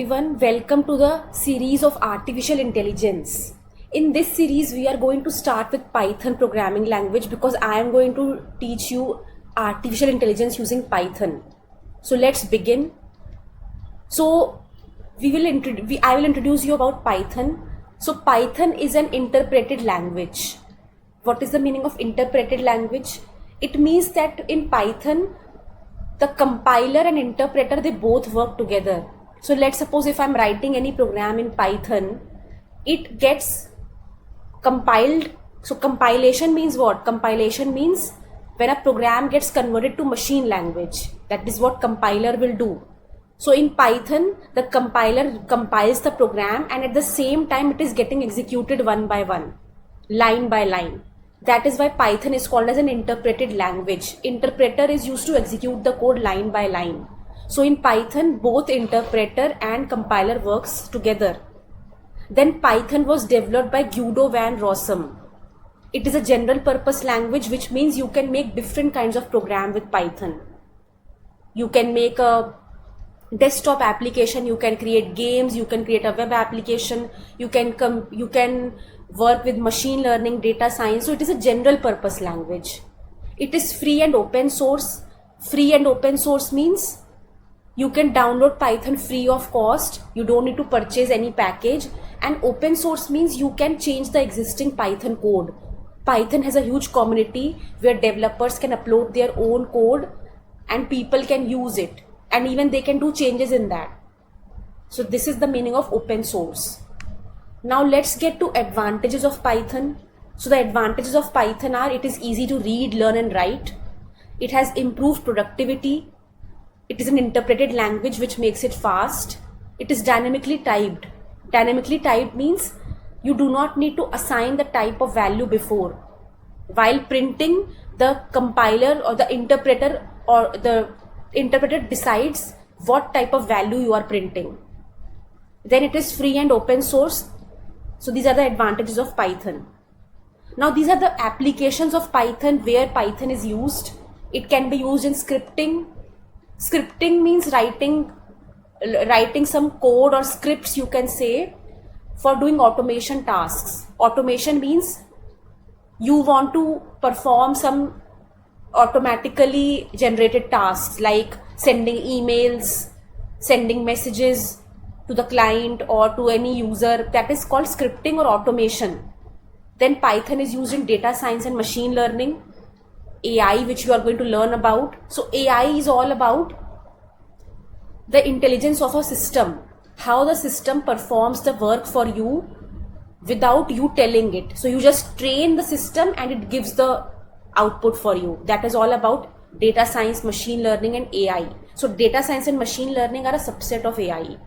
Everyone, welcome to the series of artificial intelligence. In this series, we are going to start with Python programming language because I am going to teach you artificial intelligence using Python. So let's begin. So I will introduce you about Python. So Python is an interpreted language. What is the meaning of interpreted language? It means that in Python, the compiler and interpreter, they both work together. So let's suppose if I'm writing any program in Python, it gets compiled. So compilation means what? Compilation means when a program gets converted to machine language. That is what compiler will do. So in Python, the compiler compiles the program and at the same time it is getting executed one by one, line by line. That is why Python is called as an interpreted language. Interpreter is used to execute the code line by line. So in Python, both interpreter and compiler works together. Then Python was developed by Guido van Rossum. It is a general purpose language, which means you can make different kinds of program with Python. You can make a desktop application, you can create games, you can create a web application, you can work with machine learning, data science. So it is a general purpose language. It is free and open source. Free and open source means you can download Python free of cost. You don't need to purchase any package. And open source means you can change the existing Python code. Python has a huge community where developers can upload their own code and people can use it. And even they can do changes in that. So this is the meaning of open source. Now let's get to advantages of Python. So the advantages of Python are: it is easy to read, learn and write. It has improved productivity. It is an interpreted language which makes it fast. It is dynamically typed. Dynamically typed means you do not need to assign the type of value before. While printing, the compiler or the interpreter decides what type of value you are printing. Then it is free and open source. So these are the advantages of Python. Now these are the applications of Python where Python is used. It can be used in scripting. Scripting means writing some code or scripts, you can say, for doing automation tasks. Automation means you want to perform some automatically generated tasks like sending emails, sending messages to the client or to any user. That is called scripting or automation. Then Python is used in data science and machine learning, AI, which you are going to learn about. So AI is all about the intelligence of a system, how the system performs the work for you without you telling it. So you just train the system and it gives the output for you. That is all about data science, machine learning and AI. So data science and machine learning are a subset of AI.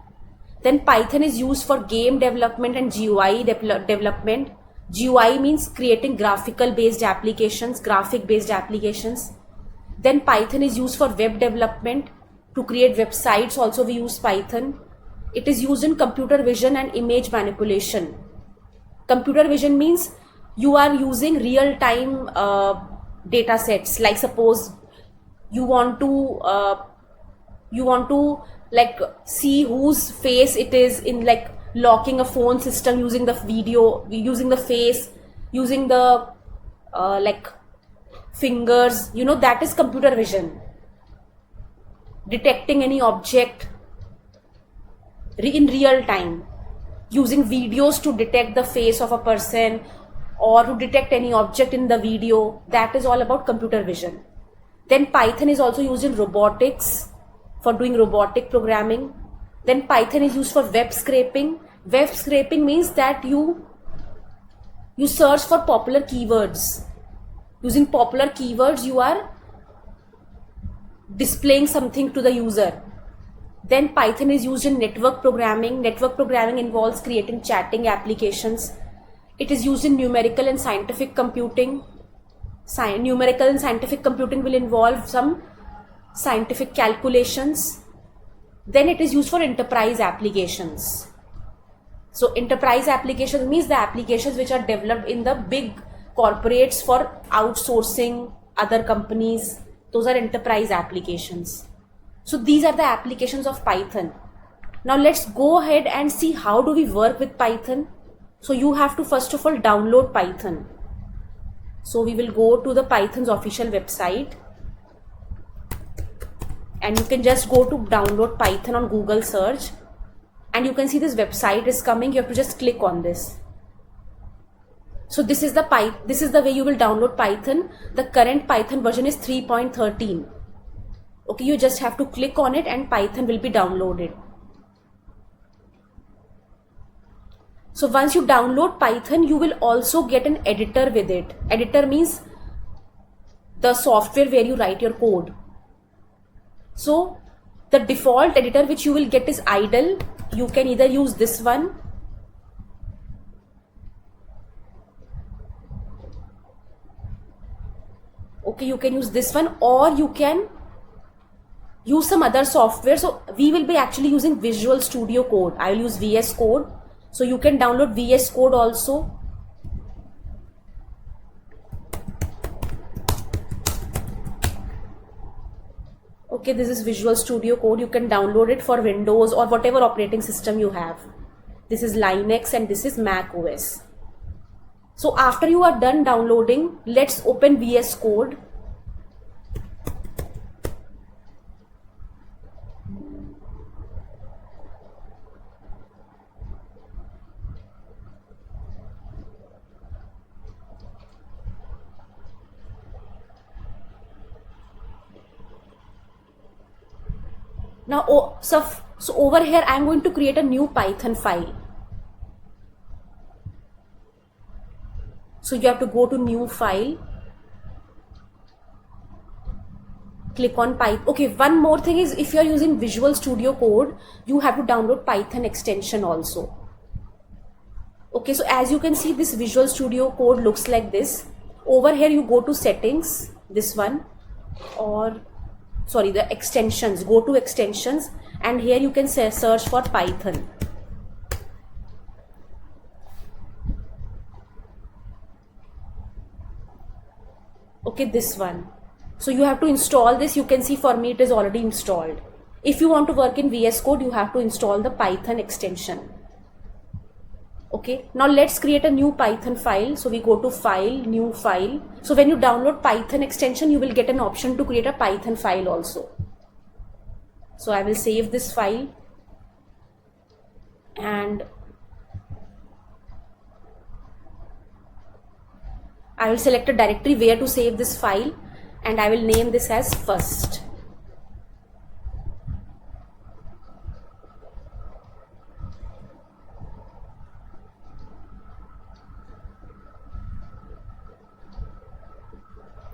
Then Python is used for game development and GUI development. GUI means creating graphical based applications, graphic based applications. Then Python is used for web development. To create websites also we use Python. It is used in computer vision and image manipulation. Computer vision means you are using real time data sets. Like suppose you want to like see whose face it is in, like locking a phone system, using the video, using the face, using the like fingers, that is computer vision. Detecting any object in real time, using videos to detect the face of a person or to detect any object in the video. That is all about computer vision. Then Python is also used in robotics for doing robotic programming. Then Python is used for web scraping. Web scraping means that you search for popular keywords. Using popular keywords, you are displaying something to the user. Then Python is used in network programming. Network programming involves creating chatting applications. It is used in numerical and scientific computing. Numerical and scientific computing will involve some scientific calculations. Then it is used for enterprise applications. So enterprise applications means the applications which are developed in the big corporates for outsourcing other companies. Those are enterprise applications. So these are the applications of Python. Now let's go ahead and see how do we work with Python. So you have to first of all download Python. So we will go to the Python's official website, and you can just go to download Python on Google search, and you can see this website is coming. You have to just click on this. So this is the way you will download Python. The current Python version is 3.13. Okay, you just have to click on it and Python will be downloaded. So once you download Python, you will also get an editor with it. Editor means the software where you write your code. So the default editor which you will get is idle. You can either use this one, okay, you can use this one, or you can use some other software. So we will be actually using Visual Studio Code. I will use VS Code. So you can download VS Code also. Okay, this is Visual Studio Code. You can download it for Windows or whatever operating system you have. This is Linux and this is Mac OS. So after you are done downloading, let's open VS Code. Now, so over here I am going to create a new Python file. So you have to go to new file, click on Python. Okay, one more thing is, if you are using Visual Studio Code, you have to download Python extension also. Okay, so as you can see, this Visual Studio Code looks like this. Over here you go to settings, this one, or sorry, the extensions, go to extensions, and here you can search for Python. Okay, this one. So you have to install this. You can see for me it is already installed. If you want to work in VS Code, you have to install the Python extension. Okay, now let's create a new Python file. So we go to file, new file. So when you download Python extension, you will get an option to create a Python file also. So I will save this file, and I will select a directory where to save this file, and I will name this as first.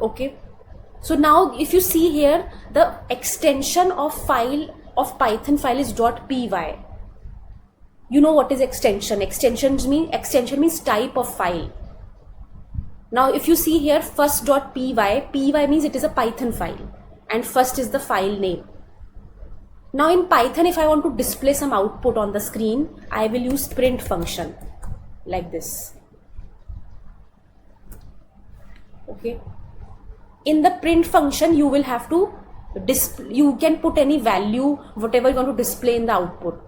Okay, so now if you see here, the extension of Python file is .py. You know what is extension? Extension means type of file. Now if you see here, first.py, py means it is a Python file, and first is the file name. Now in Python, if I want to display some output on the screen, I will use print function like this. Okay, in the print function you will have to you can put any value, whatever you want to display in the output.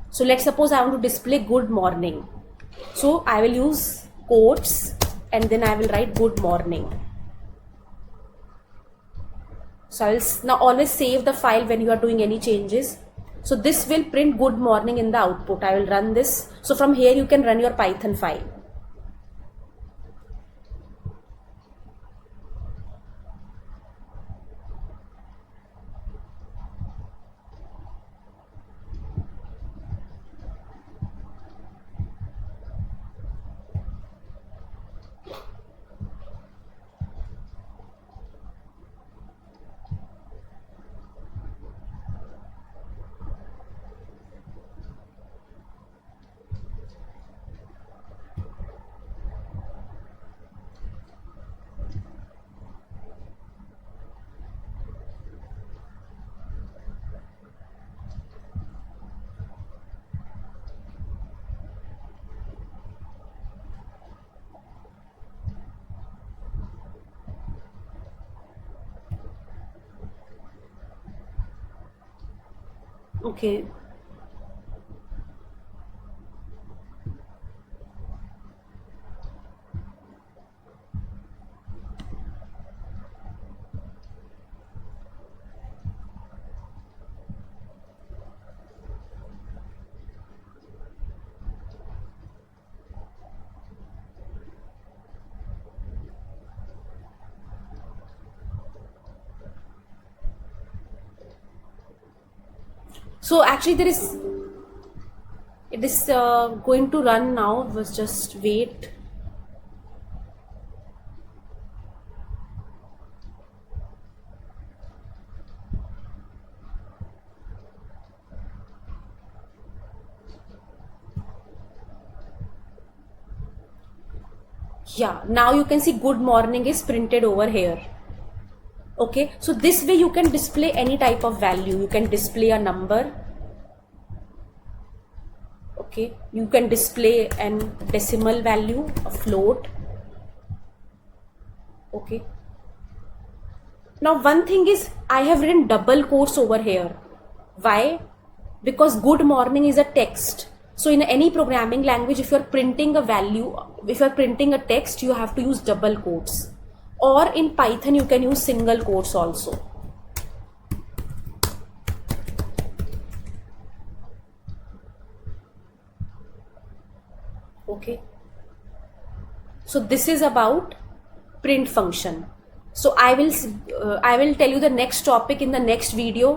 So let's suppose I want to display good morning. So I will use quotes and then I will write good morning. So I will now always save the file when you are doing any changes. So this will print good morning in the output. I will run this. So from here you can run your Python file. Okay, So actually there is, it is going to run now. Was just wait. Yeah, now you can see good morning is printed over here. Okay, so this way you can display any type of value. You can display a number. Okay, you can display an decimal value, a float. Okay, now one thing is I have written double quotes over here. Why? Because good morning is a text. So in any programming language, if you're printing a value, if you're printing a text, you have to use double quotes. Or in Python, you can use single quotes also. Okay. So this is about print function. So I will tell you the next topic in the next video.